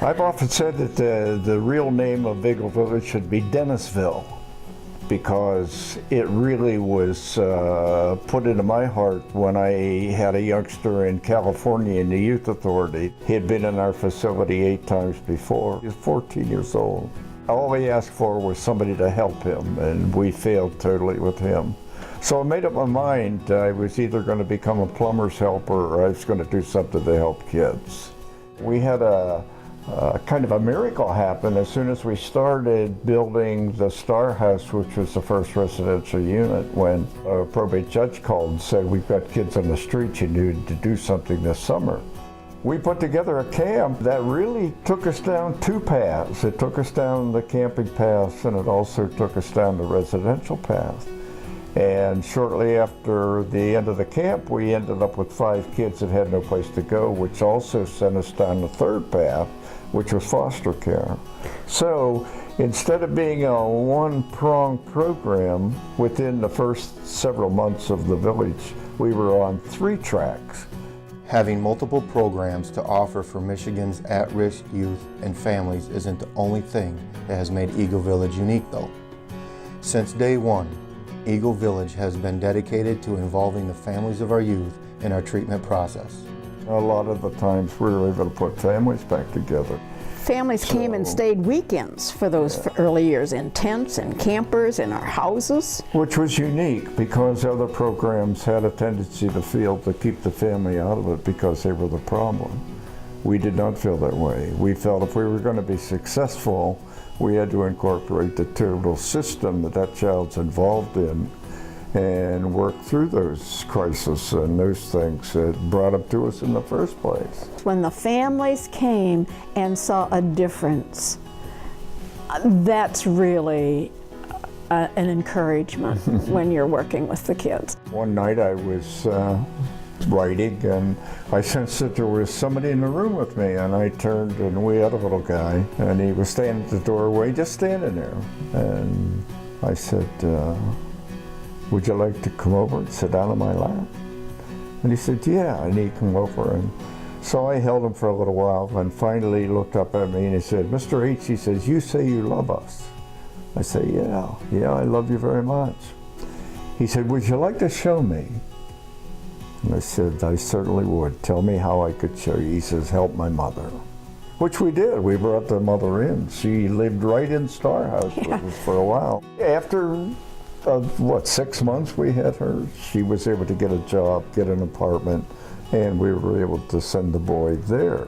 I've often said that the real name of Eagle Village should be Dennisville, because it really was put into my heart when I had a youngster in California in the Youth Authority. He had been in our facility 8 times before. He was 14 years old. All we asked for was somebody to help him, and we failed totally with him. So I made up my mind I was either going to become a plumber's helper or I was going to do something to help kids. We had a kind of a miracle happen as soon as we started building the Star House, which was the first residential unit, when a probate judge called and said, we've got kids on the street, you need to do something this summer. We put together a camp that really took us down 2 paths. It took us down the camping path, and it also took us down the residential path. And shortly after the end of the camp, we ended up with 5 kids that had no place to go, which also sent us down the 3rd path, which was foster care. So instead of being a one-pronged program, within the first several months of the village, we were on 3 tracks. Having multiple programs to offer for Michigan's at-risk youth and families isn't the only thing that has made Eagle Village unique, though. Since day one, Eagle Village has been dedicated to involving the families of our youth in our treatment process. A lot of the times we were able to put families back together. Families came and stayed weekends for those early years in tents and campers in our houses. Which was unique because other programs had a tendency to feel to keep the family out of it because they were the problem. We did not feel that way. We felt if we were going to be successful, we had to incorporate the total system that that child's involved in and work through those crises and those things that brought them to us in the first place. When the families came and saw a difference, that's really an encouragement when you're working with the kids. One night I was writing and I sensed that there was somebody in the room with me, and I turned and we had a little guy and he was standing at the doorway, just standing there. And I said, would you like to come over and sit down on my lap? And he said, yeah, and he came over. And so I held him for a little while and finally he looked up at me and he said, Mr. H, he says, you say you love us. I said, yeah, I love you very much. He said, would you like to show me? And I said, I certainly would. Tell me how I could show you. He says, help my mother. Which we did. We brought the mother in. She lived right in Star House with us for a while. After 6 months we had her, she was able to get a job, get an apartment, and we were able to send the boy there.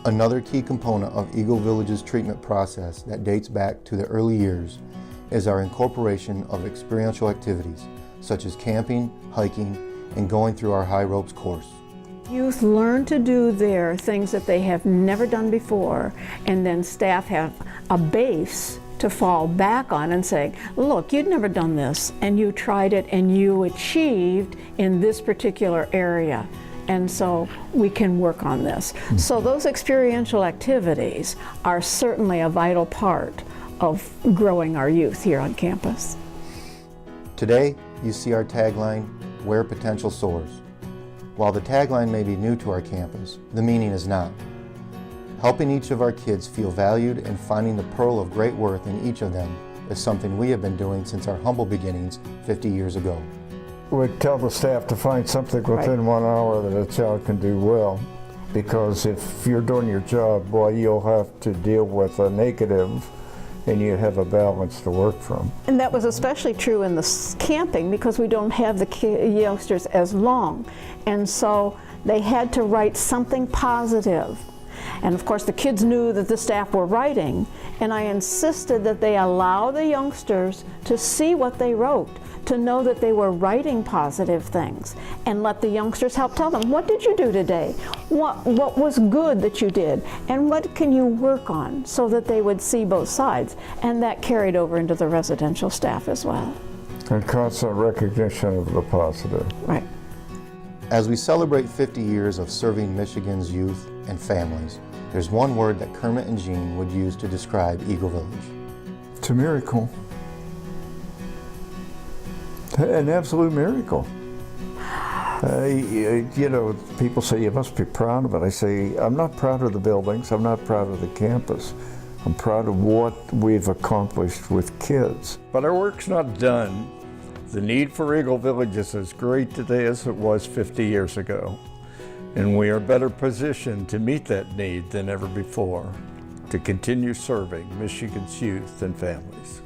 Another key component of Eagle Village's treatment process that dates back to the early years is our incorporation of experiential activities, such as camping, hiking, and going through our high ropes course. Youth learn to do there things that they have never done before, and then staff have a base to fall back on and say, look, you'd never done this, and you tried it, and you achieved in this particular area. And so we can work on this. So those experiential activities are certainly a vital part of growing our youth here on campus. Today, you see our tagline, Where Potential Soars. While the tagline may be new to our campus, the meaning is not. Helping each of our kids feel valued and finding the pearl of great worth in each of them is something we have been doing since our humble beginnings 50 years ago. We tell the staff to find something within 1 hour that a child can do well, because if you're doing your job, boy, you'll have to deal with a negative and you have a balance to work from. And that was especially true in the camping because we don't have the youngsters as long. And so they had to write something positive. And of course the kids knew that the staff were writing, and I insisted that they allow the youngsters to see what they wrote, to know that they were writing positive things, and let the youngsters help tell them, what did you do today? What was good that you did? And what can you work on? So that they would see both sides. And that carried over into the residential staff as well. And constant recognition of the positive. Right. As we celebrate 50 years of serving Michigan's youth and families, there's one word that Kermit and Jean would use to describe Eagle Village. It's a miracle. An absolute miracle. You know, people say you must be proud of it. I say, I'm not proud of the buildings, I'm not proud of the campus. I'm proud of what we've accomplished with kids. But our work's not done. The need for Eagle Village is as great today as it was 50 years ago. And we are better positioned to meet that need than ever before, to continue serving Michigan's youth and families.